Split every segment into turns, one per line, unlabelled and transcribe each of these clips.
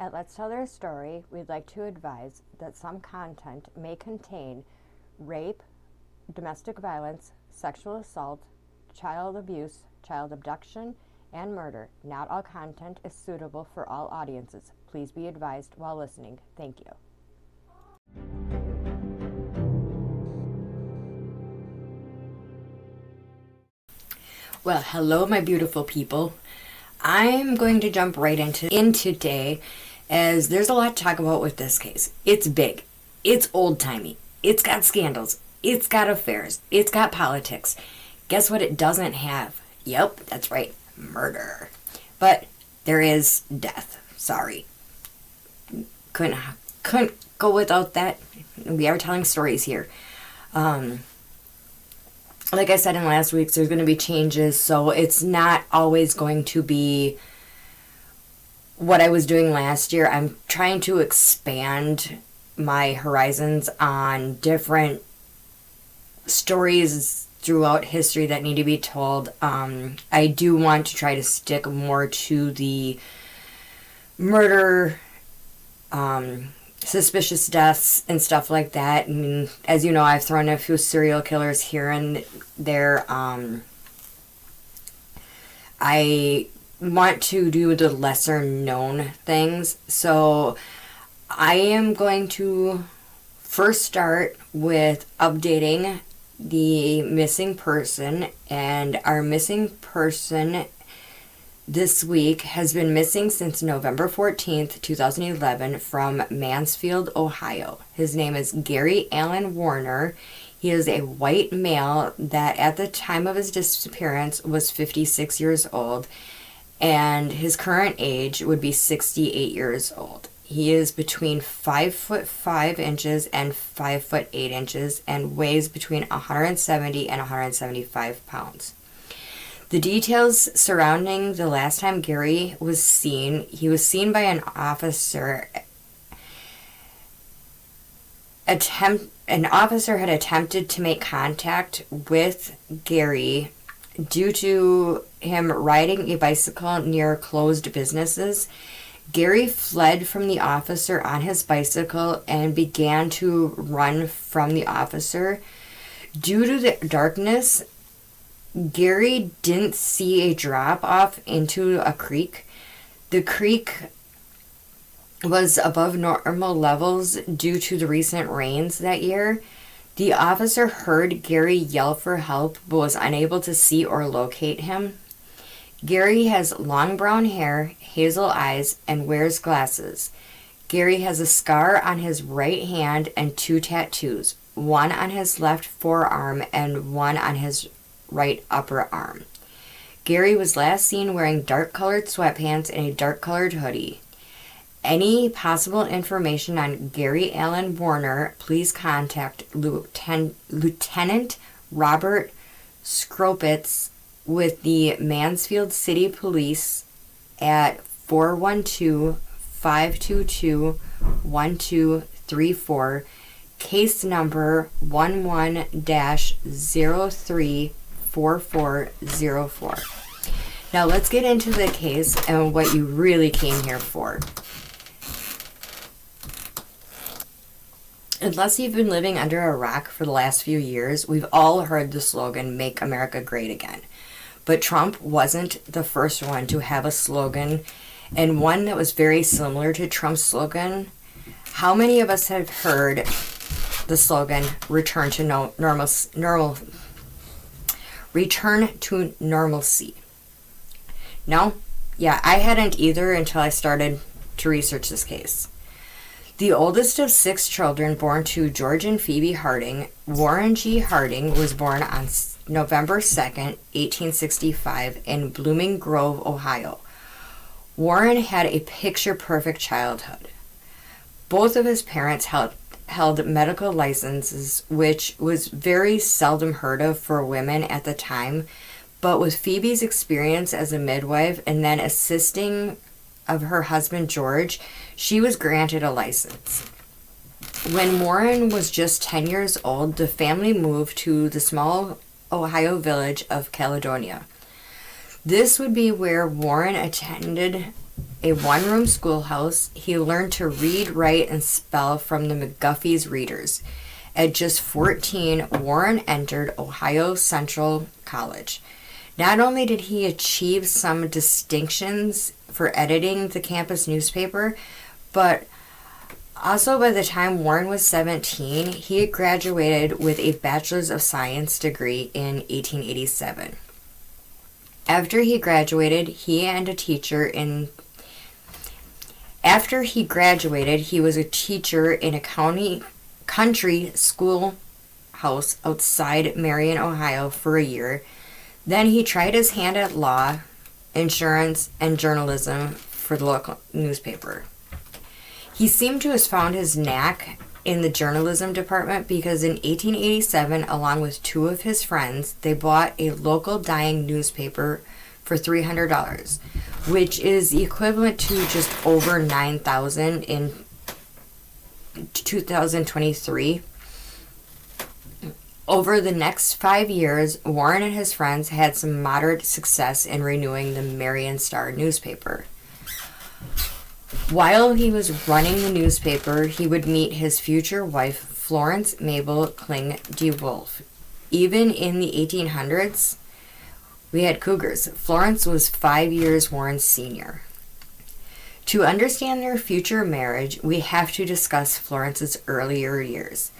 At Let's Tell Their Story, we'd like to advise that some content may contain rape, domestic violence, sexual assault, child abuse, child abduction, and murder. Not all content is suitable for all audiences. Please be advised while listening. Thank you.
Well, hello, my beautiful people. I'm going to jump right in today, as there's a lot to talk about with this case. It's big. It's old-timey. It's got scandals. It's got affairs. It's got politics. Guess what it doesn't have? Yep, that's right. Murder. But there is death. Sorry. Couldn't go without that. We are telling stories here. Like I said in last week's, there's going to be changes, so it's not always going to be what I was doing last year. I'm trying to expand my horizons on different stories throughout history that need to be told. I do want to try to stick more to the murder, suspicious deaths and stuff like that. I mean, as you know, I've thrown a few serial killers here and there. I want to do the lesser known things, so I am going to first start with updating the missing person. And our missing person this week has been missing since November 14th, 2011 from Mansfield, Ohio. His name is Gary Allen Warner. He is a white male that at the time of his disappearance was 56 years old, and his current age would be 68 years old. He is between 5'5" and 5'8" and weighs between 170 and 175 pounds. The details surrounding the last time Gary was seen, he was seen by an officer. An officer had attempted to make contact with Gary due to him riding a bicycle near closed businesses. Gary fled from the officer on his bicycle and began to run from the officer. Due to the darkness, Gary didn't see a drop off into a creek. The creek was above normal levels due to the recent rains that year. The officer heard Gary yell for help but was unable to see or locate him. Gary has long brown hair, hazel eyes, and wears glasses. Gary has a scar on his right hand and 2 tattoos, one on his left forearm and one on his right upper arm. Gary was last seen wearing dark-colored sweatpants and a dark-colored hoodie. Any possible information on Gary Allen Warner, please contact Lieutenant Robert Skropitz with the Mansfield City Police at 412-522-1234, case number 11-034404. Now let's get into the case and what you really came here for. Unless you've been living under a rock for the last few years, we've all heard the slogan, "Make America Great Again." But Trump wasn't the first one to have a slogan, and one that was very similar to Trump's slogan. How many of us have heard the slogan, return to normalcy? No? Yeah, I hadn't either until I started to research this case. The oldest of 6 children born to George and Phoebe Harding, Warren G. Harding was born on November 2nd, 1865 in Blooming Grove, Ohio. Warren had a picture-perfect childhood. Both of his parents held medical licenses, which was very seldom heard of for women at the time, but with Phoebe's experience as a midwife and then assisting of her husband George, she was granted a license. When Warren was just 10 years old, the family moved to the small Ohio village of Caledonia. This would be where Warren attended a one-room schoolhouse. He learned to read, write, and spell from the McGuffey's readers. At just 14, Warren entered Ohio Central College. Not only did he achieve some distinctions for editing the campus newspaper, but also by the time Warren was 17, he had graduated with a Bachelor's of Science degree in 1887. After he graduated, he was a teacher in a country schoolhouse outside Marion, Ohio for a year. Then he tried his hand at law, insurance, and journalism for the local newspaper. He seemed to have found his knack in the journalism department because in 1887, along with two of his friends, they bought a local dying newspaper for $300, which is equivalent to just over $9,000 in 2023. Over the next 5 years, Warren and his friends had some moderate success in renewing the Marion Star newspaper. While he was running the newspaper, he would meet his future wife, Florence Mabel Kling DeWolf. Even in the 1800s, we had cougars. Florence was 5 years Warren's senior. To understand their future marriage, we have to discuss Florence's earlier years.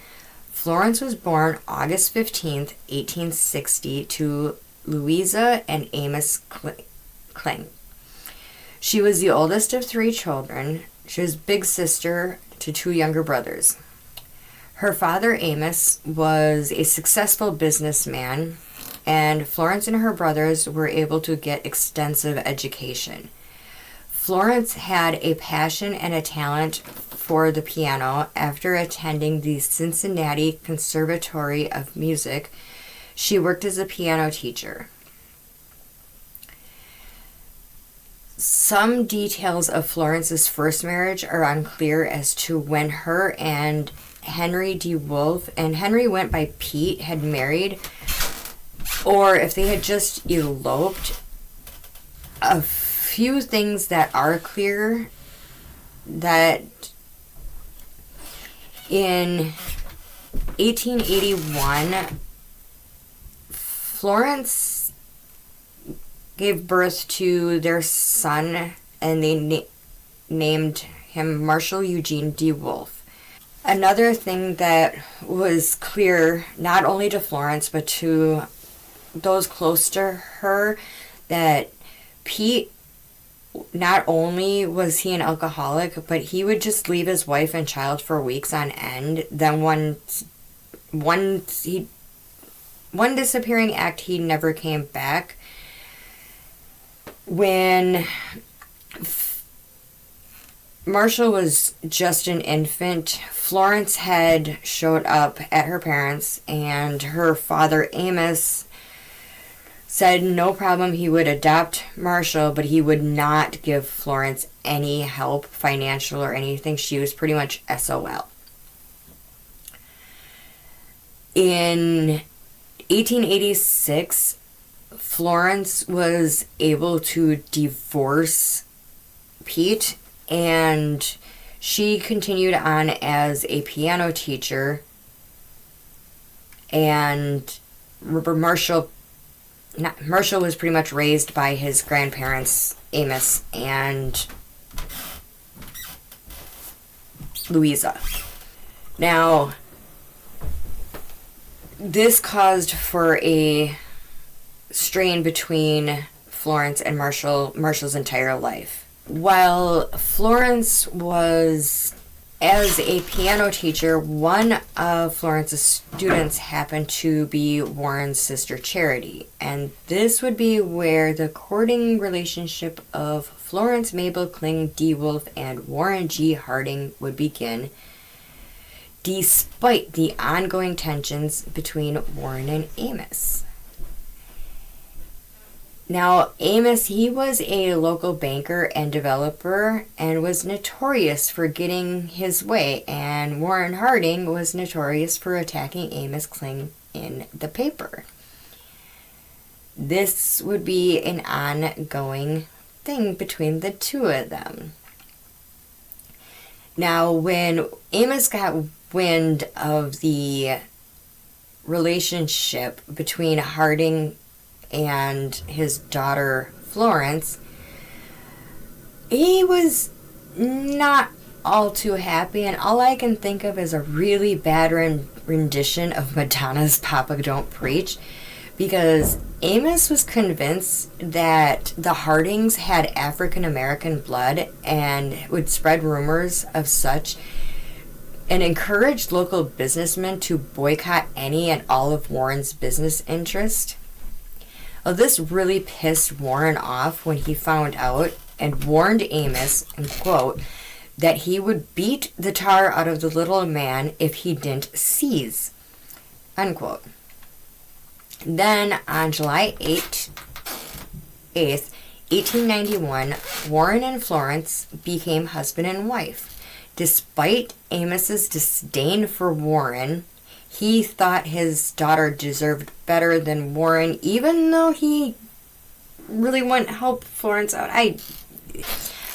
Florence was born August 15th, 1860, to Louisa and Amos Kling. She was the oldest of 3 children. She was big sister to 2 younger brothers. Her father, Amos, was a successful businessman, and Florence and her brothers were able to get extensive education. Florence had a passion and a talent for the piano. After attending the Cincinnati Conservatory of Music, she worked as a piano teacher. Some details of Florence's first marriage are unclear as to when her and Henry DeWolf, and Henry went by Pete, had married, or if they had just eloped. A few things that are clear: that in 1881, Florence gave birth to their son, and they named him Marshall Eugene DeWolf. Another thing that was clear, not only to Florence, but to those close to her, that Pete, not only was he an alcoholic, but he would just leave his wife and child for weeks on end. Then one disappearing act, he never came back. When Marshall was just an infant, Florence had showed up at her parents', and her father, Amos, said no problem, he would adopt Marshall, but he would not give Florence any help, financial or anything. She was pretty much SOL. In 1886, Florence was able to divorce Pete, and she continued on as a piano teacher, and Marshall was pretty much raised by his grandparents, Amos and Louisa. Now, this caused for a strain between Florence and Marshall's entire life. While Florence was, as a piano teacher, one of Florence's students happened to be Warren's sister Charity, and this would be where the courting relationship of Florence Mabel Kling DeWolf and Warren G. Harding would begin, despite the ongoing tensions between Warren and Amos. Now, Amos, he was a local banker and developer and was notorious for getting his way, and Warren Harding was notorious for attacking Amos Kling in the paper. This would be an ongoing thing between the two of them. Now, when Amos got wind of the relationship between Harding and his daughter Florence, he was not all too happy, and all I can think of is a really bad rendition of Madonna's Papa Don't Preach, because Amos was convinced that the Hardings had African American blood and would spread rumors of such, and encouraged local businessmen to boycott any and all of Warren's business interest. Well, this really pissed Warren off when he found out, and warned Amos, and quote, that he would beat the tar out of the little man if he didn't seize, unquote. Then on July 8th, 1891, Warren and Florence became husband and wife. Despite Amos's disdain for Warren, he thought his daughter deserved better than Warren, even though he really wouldn't help Florence out.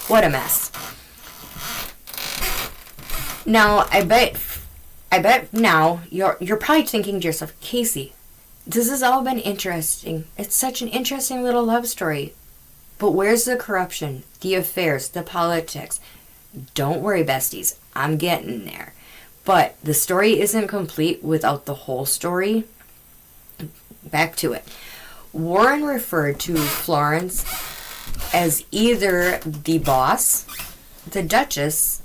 What a mess. Now, I bet now you're probably thinking to yourself, Casey, this has all been interesting. It's such an interesting little love story. But where's the corruption, the affairs, the politics? Don't worry, besties. I'm getting there. But the story isn't complete without the whole story. Back to it. Warren referred to Florence as either the boss, the Duchess,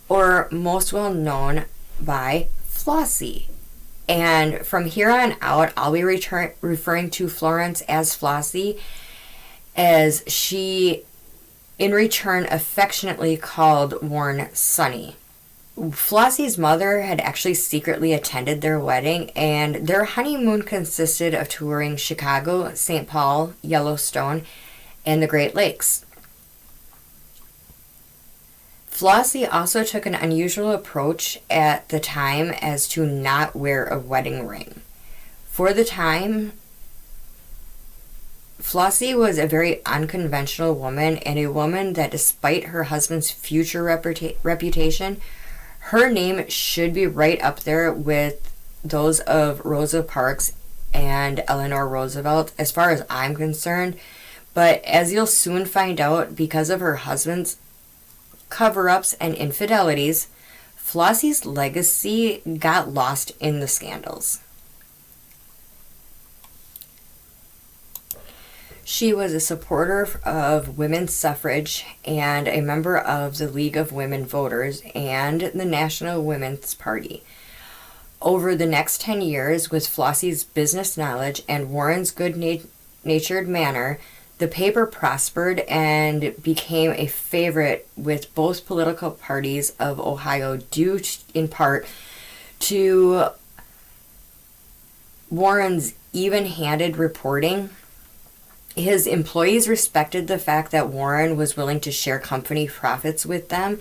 or most well known by Flossie. And from here on out, I'll be referring to Florence as Flossie, as she in return affectionately called Warren Sonny. Flossie's mother had actually secretly attended their wedding, and their honeymoon consisted of touring Chicago, St. Paul, Yellowstone, and the Great Lakes. Flossie also took an unusual approach at the time as to not wear a wedding ring. For the time, Flossie was a very unconventional woman, and a woman that, despite her husband's future reputation, her name should be right up there with those of Rosa Parks and Eleanor Roosevelt, as far as I'm concerned. But as you'll soon find out, because of her husband's cover-ups and infidelities, Flossie's legacy got lost in the scandals. She was a supporter of women's suffrage and a member of the League of Women Voters and the National Women's Party. Over the next 10 years, with Flossie's business knowledge and Warren's good-natured manner, the paper prospered and became a favorite with both political parties of Ohio, due in part to Warren's even-handed reporting. His employees respected the fact that Warren was willing to share company profits with them,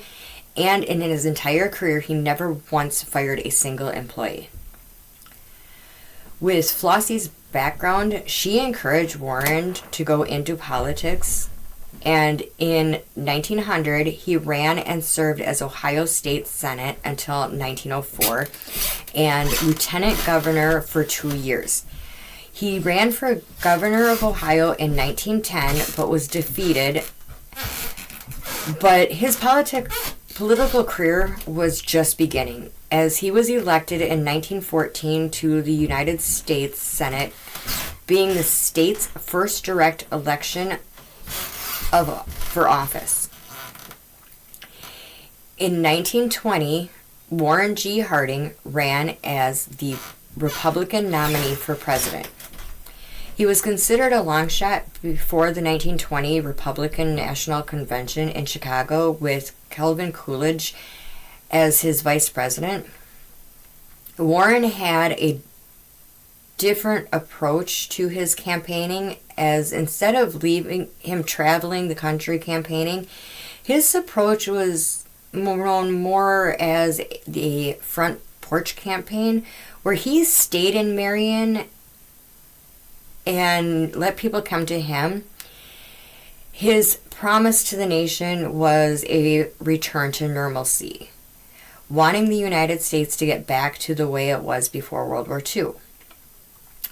and in his entire career, he never once fired a single employee. With Flossie's background, she encouraged Warren to go into politics, and in 1900, he ran and served as Ohio State Senate until 1904, and lieutenant governor for 2 years. He ran for governor of Ohio in 1910, but was defeated. But his political career was just beginning, as he was elected in 1914 to the United States Senate, being the state's first direct election for office. In 1920, Warren G. Harding ran as the Republican nominee for president. He was considered a long shot before the 1920 Republican National Convention in Chicago, with Calvin Coolidge as his vice president. Warren had a different approach to his campaigning, as instead of leaving him traveling the country campaigning, his approach was known more as the front porch campaign, where he stayed in Marion and let people come to him. His promise to the nation was a return to normalcy, wanting the United States to get back to the way it was before World War II.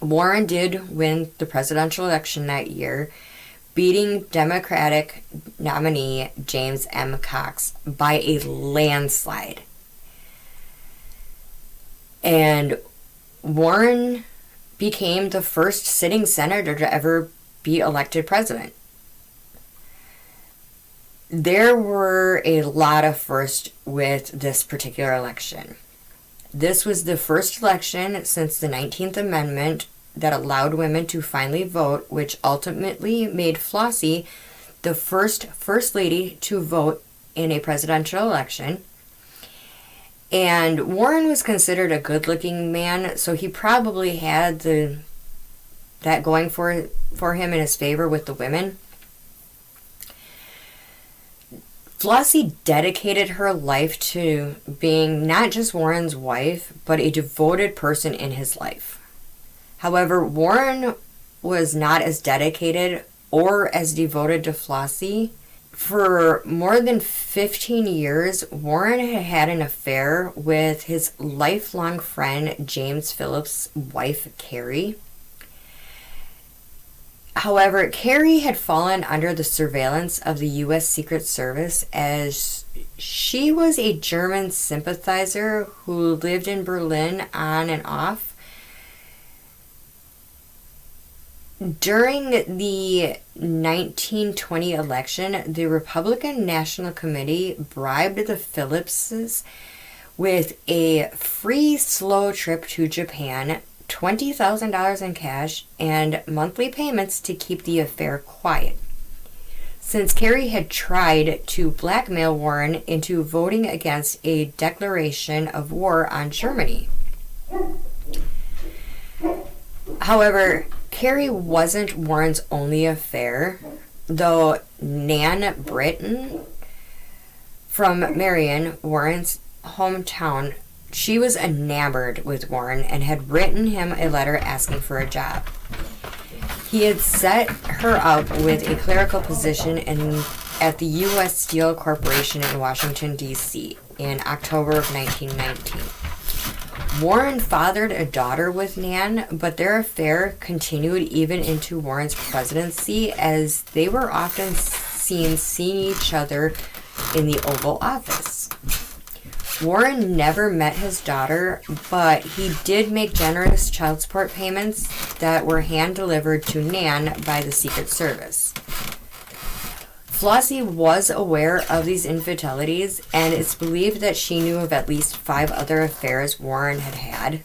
Warren did win the presidential election that year, beating Democratic nominee James M. Cox by a landslide. And Warren became the first sitting senator to ever be elected president. There were a lot of firsts with this particular election. This was the first election since the 19th Amendment that allowed women to finally vote, which ultimately made Flossie the first Lady to vote in a presidential election. And Warren was considered a good-looking man, so he probably had that going for him in his favor with the women. Flossie dedicated her life to being not just Warren's wife, but a devoted person in his life. However, Warren was not as dedicated or as devoted to Flossie. For more than 15 years, Warren had had an affair with his lifelong friend James Phillips' wife, Carrie. However, Carrie had fallen under the surveillance of the U.S. Secret Service as she was a German sympathizer who lived in Berlin on and off. During the 1920 election, the Republican National Committee bribed the Phillipses with a free slow trip to Japan, $20,000 in cash, and monthly payments to keep the affair quiet. Since Carrie had tried to blackmail Warren into voting against a declaration of war on Germany. However, Carrie wasn't Warren's only affair, though Nan Britton from Marion, Warren's hometown, she was enamored with Warren and had written him a letter asking for a job. He had set her up with a clerical position at the U.S. Steel Corporation in Washington, D.C. in October of 1919. Warren fathered a daughter with Nan, but their affair continued even into Warren's presidency, as they were often seen seeing each other in the Oval Office. Warren never met his daughter, but he did make generous child support payments that were hand-delivered to Nan by the Secret Service. Flossie was aware of these infidelities, and it's believed that she knew of at least 5 other affairs Warren had had.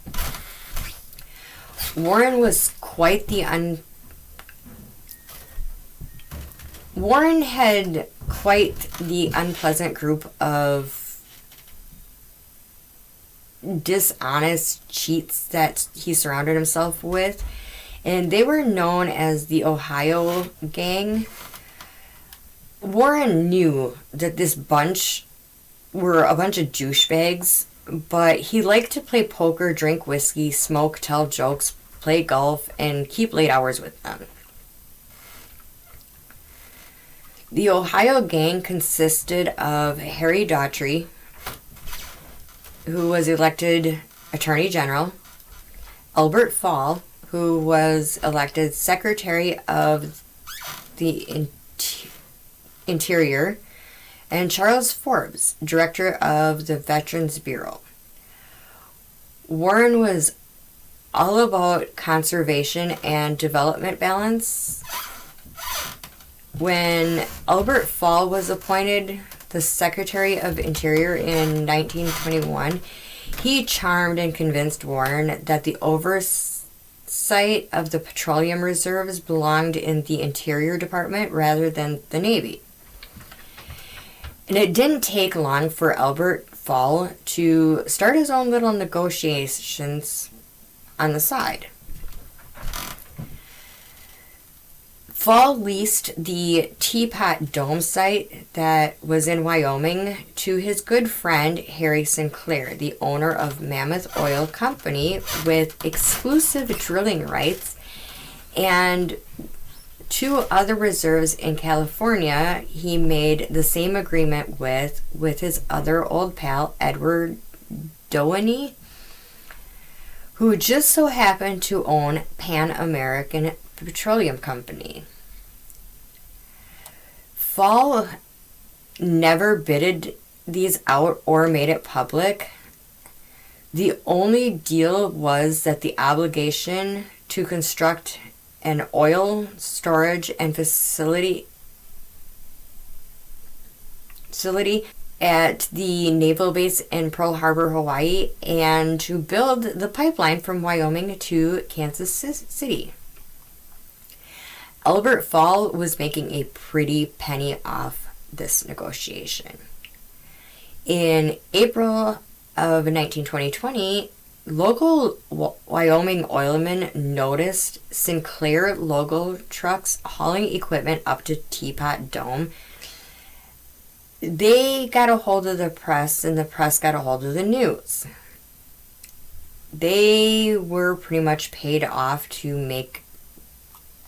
Warren was Warren had quite the unpleasant group of dishonest cheats that he surrounded himself with, and they were known as the Ohio Gang. Warren knew that this bunch were a bunch of douchebags, but he liked to play poker, drink whiskey, smoke, tell jokes, play golf, and keep late hours with them. The Ohio Gang consisted of Harry Daughtry, who was elected Attorney General, Albert Fall, who was elected Secretary of the Interior, and Charles Forbes, Director of the Veterans Bureau. Warren was all about conservation and development balance. When Albert Fall was appointed the Secretary of Interior in 1921, he charmed and convinced Warren that the oversight of the petroleum reserves belonged in the Interior Department rather than the Navy. And it didn't take long for Albert Fall to start his own little negotiations on the side. Fall leased the Teapot Dome site that was in Wyoming to his good friend Harry Sinclair, the owner of Mammoth Oil Company, with exclusive drilling rights. And two other reserves in California he made the same agreement with his other old pal, Edward Doheny, who just so happened to own Pan American Petroleum Company. Fall never bidded these out or made it public. The only deal was that the obligation to construct an oil storage and facility at the naval base in Pearl Harbor, Hawaii, and to build the pipeline from Wyoming to Kansas City. Albert Fall was making a pretty penny off this negotiation. In April of 2020, local Wyoming oilmen noticed Sinclair logo trucks hauling equipment up to Teapot Dome. They got a hold of the press, and the press got a hold of the news. They were pretty much paid off to make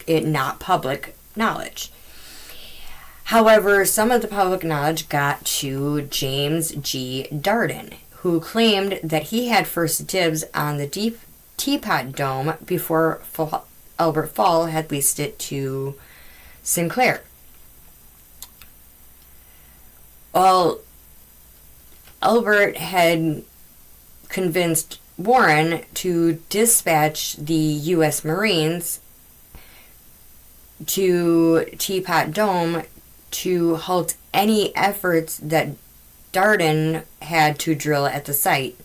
it not public knowledge. However, some of the public knowledge got to James G. Darden, who claimed that he had first dibs on the Teapot Dome before Albert Fall had leased it to Sinclair. Well, Albert had convinced Warren to dispatch the U.S. Marines to Teapot Dome to halt any efforts that Darden had to drill at the site.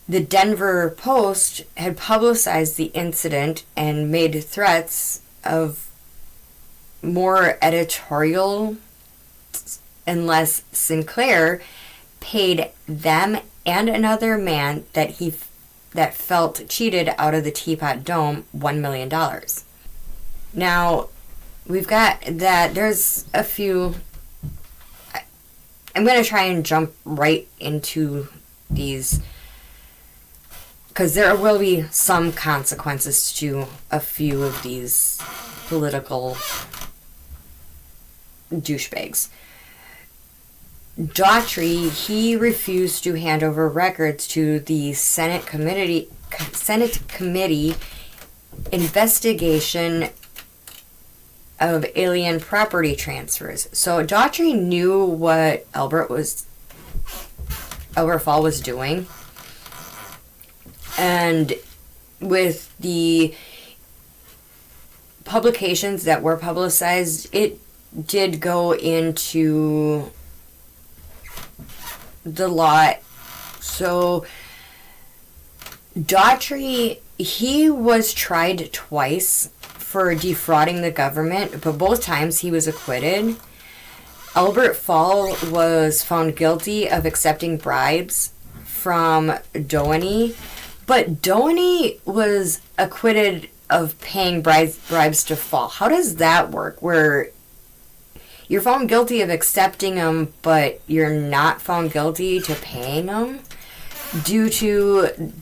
The Denver Post had publicized the incident and made threats of more editorial unless Sinclair paid them and another man that felt cheated out of the Teapot Dome $1 million. Now, we've got that. There's a few. I'm going to try and jump right into these because there will be some consequences to a few of these political douchebags. Daughtry, he refused to hand over records to the Senate committee investigation of alien property transfers. So Daughtry knew what Albert Fall was doing, and with the publications that were publicized, it did go into the law. So Daughtry, he was tried twice for defrauding the government, but both times he was acquitted. Albert Fall was found guilty of accepting bribes from Doheny, but Doheny was acquitted of paying bribes to Fall. How does that work, where you're found guilty of accepting them, but you're not found guilty to paying them? Due to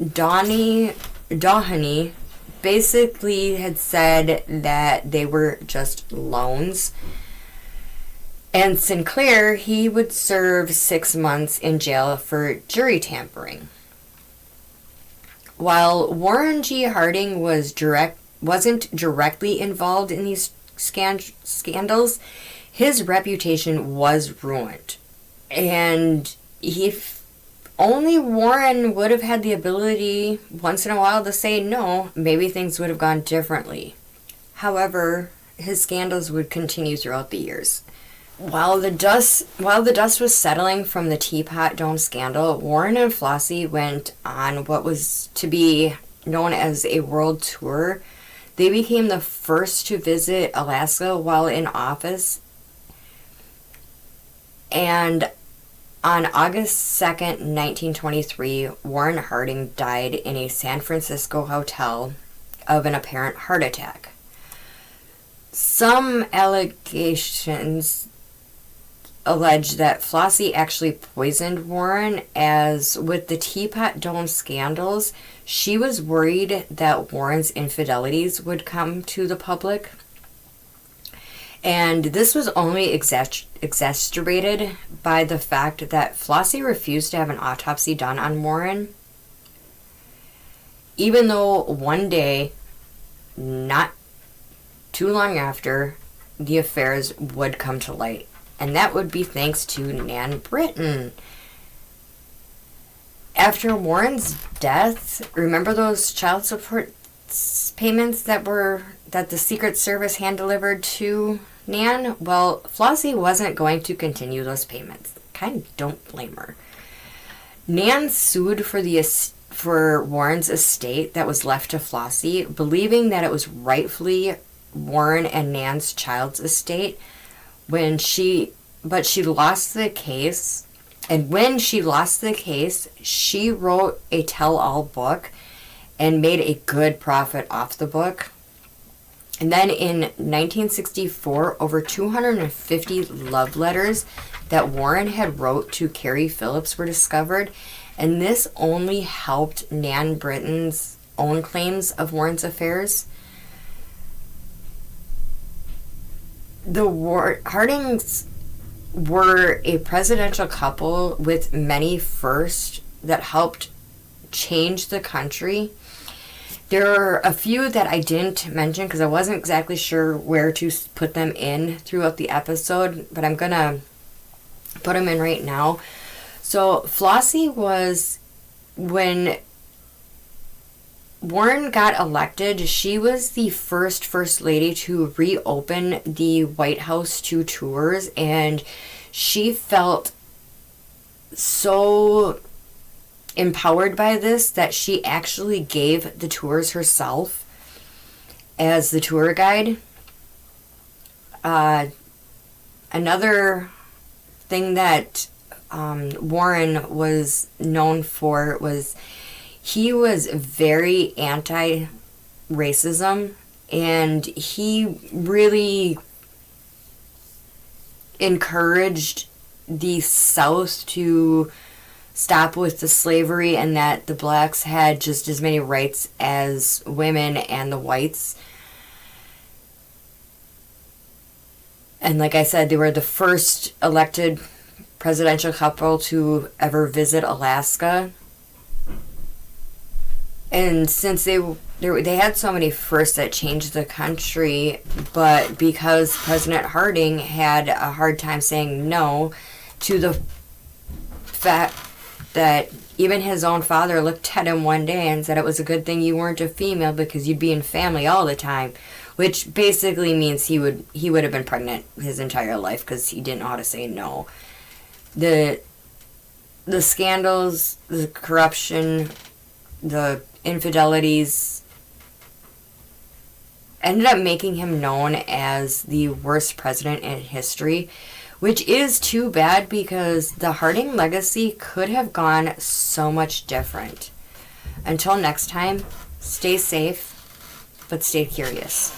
Doheny basically had said that they were just loans. And Sinclair, he would serve 6 months in jail for jury tampering. While Warren G. Harding wasn't directly involved in these scandals, his reputation was ruined. And if only Warren would have had the ability once in a while to say no, maybe things would have gone differently. However, his scandals would continue throughout the years. While the dust was settling from the Teapot Dome scandal, Warren and Flossie went on what was to be known as a world tour. They became the first to visit Alaska while in office. And on August 2nd, 1923, Warren Harding died in a San Francisco hotel of an apparent heart attack. Some allegations allege that Flossie actually poisoned Warren, as with the Teapot Dome scandals, she was worried that Warren's infidelities would come to the public. And this was only exacerbated by the fact that Flossie refused to have an autopsy done on Warren, even though one day, not too long after, the affairs would come to light. And that would be thanks to Nan Britton. After Warren's death, remember those child support payments that the Secret Service hand-delivered to Nan? Well, Flossie wasn't going to continue those payments. Kind of don't blame her. Nan sued for Warren's estate that was left to Flossie, believing that it was rightfully Warren and Nan's child's estate. But she lost the case, and when she lost the case, she wrote a tell-all book and made a good profit off the book. And then in 1964, over 250 love letters that Warren had wrote to Carrie Phillips were discovered, and this only helped Nan Britton's own claims of Warren's affairs. The Hardings were a presidential couple with many firsts that helped change the country. There are a few that I didn't mention because I wasn't exactly sure where to put them in throughout the episode, but I'm going to put them in right now. So Flossie was, when Warren got elected, she was the first lady to reopen the White House to tours, and she felt so empowered by this that she actually gave the tours herself as the tour guide. Another thing that Warren was known for was he was very anti-racism, and he really encouraged the South to stop with the slavery, and that the blacks had just as many rights as women and the whites. And like I said, they were the first elected presidential couple to ever visit Alaska. And since they had so many firsts that changed the country, but because President Harding had a hard time saying no to the fact that even his own father looked at him one day and said it was a good thing you weren't a female because you'd be in family all the time, which basically means he would have been pregnant his entire life because he didn't know how to say no. The scandals, the corruption, the infidelities ended up making him known as the worst president in history, which is too bad because the Harding legacy could have gone so much different. Until next time, stay safe, but stay curious.